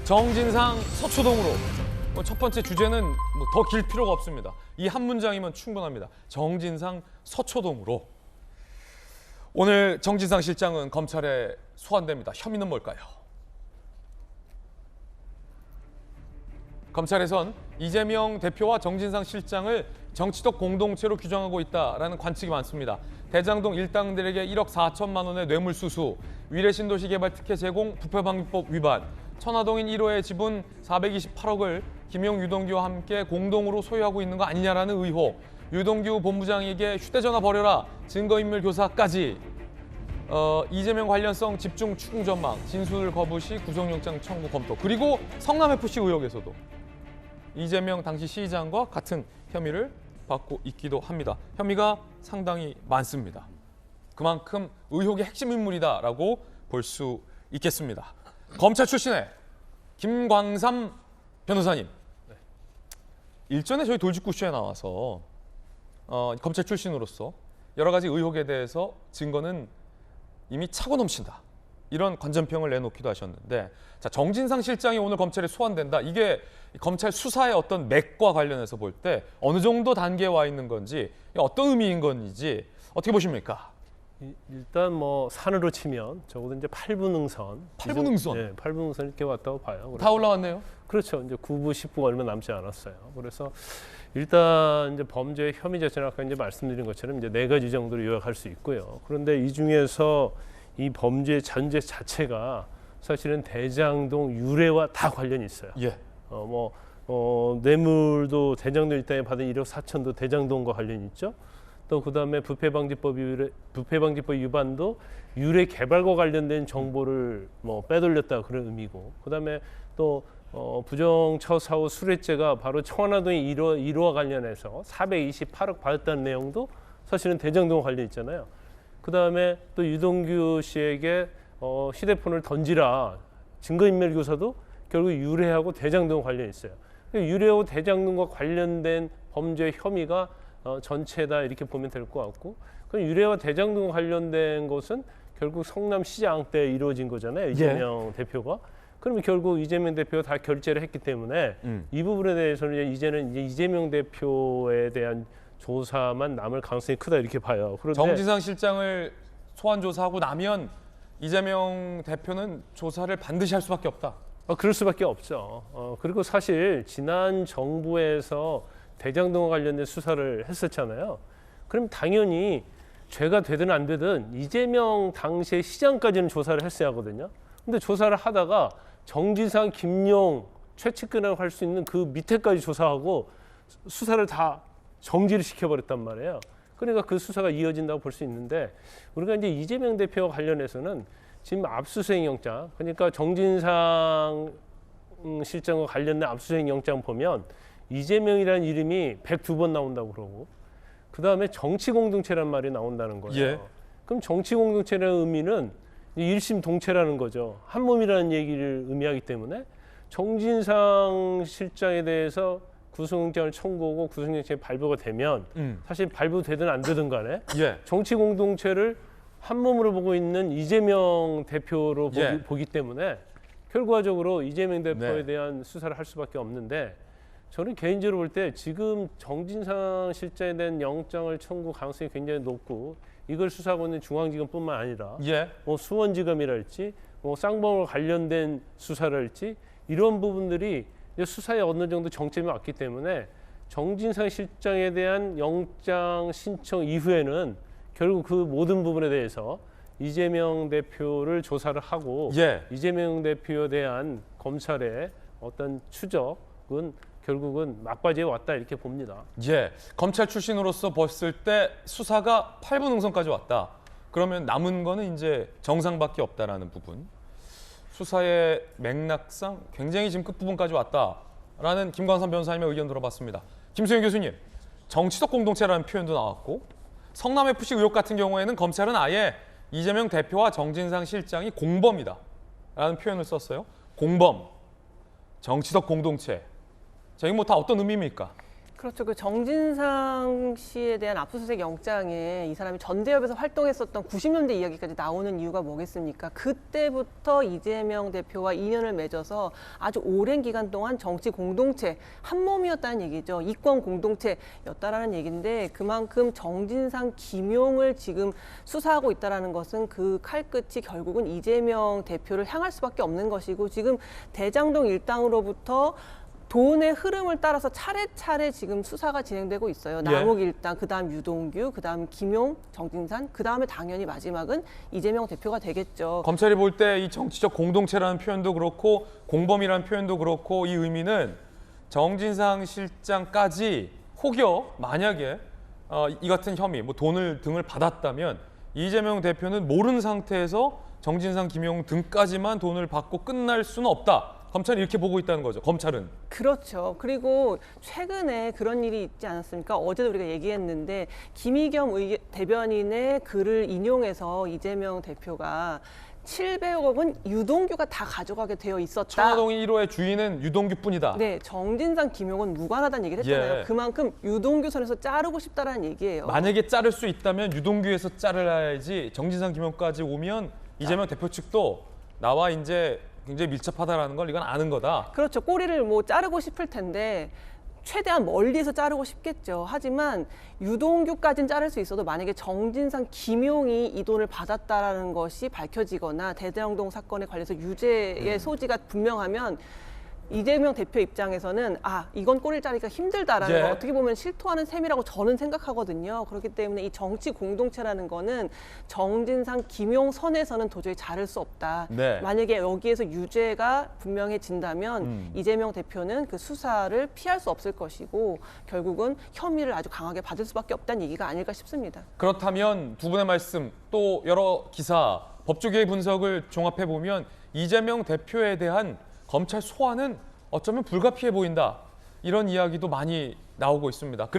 정진상 서초동으로. 첫 번째 주제는 더 길 필요가 없습니다. 이 한 문장이면 충분합니다. 정진상 서초동으로. 오늘 정진상 실장은 검찰에 소환됩니다. 혐의는 뭘까요? 검찰에선 이재명 대표와 정진상 실장을 정치적 공동체로 규정하고 있다라는 관측이 많습니다. 대장동 일당들에게 1억 4천만 원의 뇌물수수, 위례신도시 개발 특혜 제공, 부패방지법 위반, 천화동인 1호의 지분 428억을 김용, 유동규와 함께 공동으로 소유하고 있는 거 아니냐라는 의혹, 유동규 본부장에게 휴대전화 버려라, 증거인멸 교사까지 이재명 관련성 집중 추궁 전망, 진술 거부 시 구속영장 청구 검토, 그리고 성남FC 의혹에서도 이재명 당시 시장과 같은 혐의를 받고 있기도 합니다. 혐의가 상당히 많습니다. 그만큼 의혹의 핵심 인물이다라고 볼 수 있겠습니다. 검찰 출신의 김광삼 변호사님. 일전에 저희 돌직구쇼에 나와서 검찰 출신으로서 여러 가지 의혹에 대해서 증거는 이미 차고 넘친다, 이런 관전평을 내놓기도 하셨는데, 자, 정진상 실장이 오늘 검찰에 소환된다. 이게 검찰 수사의 어떤 맥과 관련해서 볼 때 어느 정도 단계에 와 있는 건지, 어떤 의미인 건지 어떻게 보십니까? 일단 뭐 산으로 치면 적어도 이제 8분 응선. 8분 응선? 네, 8분 응선 이렇게 왔다고 봐요. 다 올라왔네요. 그렇죠. 이제 9부, 10부가 얼마 남지 않았어요. 그래서 일단 이제 범죄의 혐의 자체는 아까 이제 말씀드린 것처럼 이제 4가지 정도로 요약할 수 있고요. 그런데 이 중에서 이 범죄의 전제 자체가 사실은 대장동 유래와 다 관련이 있어요. 예. 뇌물도 대장동 일당에 받은 1억 4천도 대장동과 관련이 있죠. 또 그다음에 부패방지법 위반도 유래 개발과 관련된 정보를 빼돌렸다, 그런 의미고, 그다음에 또 부정처사후 수뢰죄가 바로 청와나동의 1호와 관련해서 428억 받았다는 내용도 사실은 대장동과 관련 있잖아요. 그다음에 또 유동규 씨에게 휴대폰을 던지라 증거인멸 교사도 결국 유래하고 대장동과 관련이 있어요. 유래하고 대장동과 관련된 범죄 혐의가 전체다, 이렇게 보면 될 것 같고, 그럼 유래와 대장동과 관련된 것은 결국 성남시장 때 이루어진 거잖아요, 이재명 대표가. 그러면 결국 이재명 대표가 다 결재를 했기 때문에 이 부분에 대해서는 이제는 이재명 대표에 대한 조사만 남을 가능성이 크다, 이렇게 봐요. 그런데 정진상 실장을 소환 조사하고 나면 이재명 대표는 조사를 반드시 할 수밖에 없다. 그럴 수밖에 없죠. 그리고 사실 지난 정부에서 대장동과 관련된 수사를 했었잖아요. 그럼 당연히 죄가 되든 안 되든 이재명 당시의 시장까지는 조사를 했어야 하거든요. 근데 조사를 하다가 정진상, 김용, 최측근을 할 수 있는 그 밑에까지 조사하고 수사를 다 정지를 시켜버렸단 말이에요. 그러니까 그 수사가 이어진다고 볼 수 있는데, 우리가 이제 이재명 대표와 관련해서는 지금 압수수색 영장, 그러니까 정진상 실장과 관련된 압수수색 영장 보면 이재명이라는 이름이 102번 나온다고 그러고, 그 다음에 정치공동체란 말이 나온다는 거예요. 예. 그럼 정치공동체라는 의미는 일심동체라는 거죠. 한 몸이라는 얘기를 의미하기 때문에 정진상 실장에 대해서 구속영장을 청구하고 구속영장이 발부가 되면 사실 발부되든 안 되든 간에 예. 정치공동체를 한 몸으로 보고 있는 이재명 대표로 예. 보기 때문에 결과적으로 이재명 대표에 네. 대한 수사를 할 수밖에 없는데, 저는 개인적으로 볼 때 지금 정진상 실장에 대한 영장을 청구 가능성이 굉장히 높고, 이걸 수사하고 있는 중앙지검뿐만 아니라 예. 수원지검이랄지 쌍방울과 관련된 수사랄지 이런 부분들이 수사에 어느 정도 정점이 왔기 때문에 정진상 실장에 대한 영장 신청 이후에는 결국 그 모든 부분에 대해서 이재명 대표를 조사를 하고, 예. 이재명 대표에 대한 검찰의 어떤 추적은 결국은 막바지에 왔다, 이렇게 봅니다. 예. 검찰 출신으로서 봤을 때 수사가 8분 응선까지 왔다. 그러면 남은 거는 이제 정상밖에 없다라는 부분. 수사의 맥락상 굉장히 지금 끝부분까지 왔다라는 김광삼 변호사님의 의견 들어봤습니다. 김수영 교수님, 정치적 공동체라는 표현도 나왔고, 성남FC 의혹 같은 경우에는 검찰은 아예 이재명 대표와 정진상 실장이 공범이다라는 표현을 썼어요. 공범, 정치적 공동체. 자, 이거 다 어떤 의미입니까? 그렇죠. 그 정진상 씨에 대한 압수수색 영장에 이 사람이 전대협에서 활동했었던 90년대 이야기까지 나오는 이유가 뭐겠습니까? 그때부터 이재명 대표와 인연을 맺어서 아주 오랜 기간 동안 정치 공동체 한 몸이었다는 얘기죠. 이권 공동체였다라는 얘기인데 그만큼 정진상, 김용을 지금 수사하고 있다라는 것은 그 칼끝이 결국은 이재명 대표를 향할 수밖에 없는 것이고 지금 대장동 일당으로부터 돈의 흐름을 따라서 차례차례 지금 수사가 진행되고 있어요. 남욱 일당, 그다음 유동규, 그다음 김용, 정진산, 그다음에 당연히 마지막은 이재명 대표가 되겠죠. 검찰이 볼 때 이 정치적 공동체라는 표현도 그렇고 공범이라는 표현도 그렇고 이 의미는 정진상 실장까지 혹여 만약에 이 같은 혐의, 뭐 돈을 등을 받았다면 이재명 대표는 모르는 상태에서 정진상, 김용 등까지만 돈을 받고 끝날 수는 없다. 검찰이 이렇게 보고 있다는 거죠. 검찰은. 그렇죠. 그리고 최근에 그런 일이 있지 않았습니까? 어제도 우리가 얘기했는데 김의겸 대변인의 글을 인용해서 이재명 대표가 700억 원 유동규가 다 가져가게 되어 있었다. 청와동 1호의 주인은 유동규뿐이다. 네, 정진상, 김용은 무관하다는 얘기를 했잖아요. 예. 그만큼 유동규 선에서 자르고 싶다라는 얘기예요. 만약에 자를 수 있다면 유동규에서 자르야지 정진상, 김용까지 오면 이재명 대표 측도 나와 이제 굉장히 밀접하다라는 걸 이건 아는 거다. 그렇죠. 꼬리를 뭐 자르고 싶을 텐데 최대한 멀리서 자르고 싶겠죠. 하지만 유동규까지는 자를 수 있어도 만약에 정진상, 김용이 이 돈을 받았다라는 것이 밝혀지거나 대장동 사건에 관해서 유죄의 소지가 분명하면 이재명 대표 입장에서는 이건 꼬리를 자르기가 힘들다라는 예. 거 어떻게 보면 실토하는 셈이라고 저는 생각하거든요. 그렇기 때문에 이 정치 공동체라는 거는 정진상, 김용 선에서는 도저히 자를 수 없다. 네. 만약에 여기에서 유죄가 분명해진다면 이재명 대표는 그 수사를 피할 수 없을 것이고 결국은 혐의를 아주 강하게 받을 수밖에 없다는 얘기가 아닐까 싶습니다. 그렇다면 두 분의 말씀 또 여러 기사, 법조계의 분석을 종합해 보면 이재명 대표에 대한 검찰 소환은 어쩌면 불가피해 보인다. 이런 이야기도 많이 나오고 있습니다. 그래서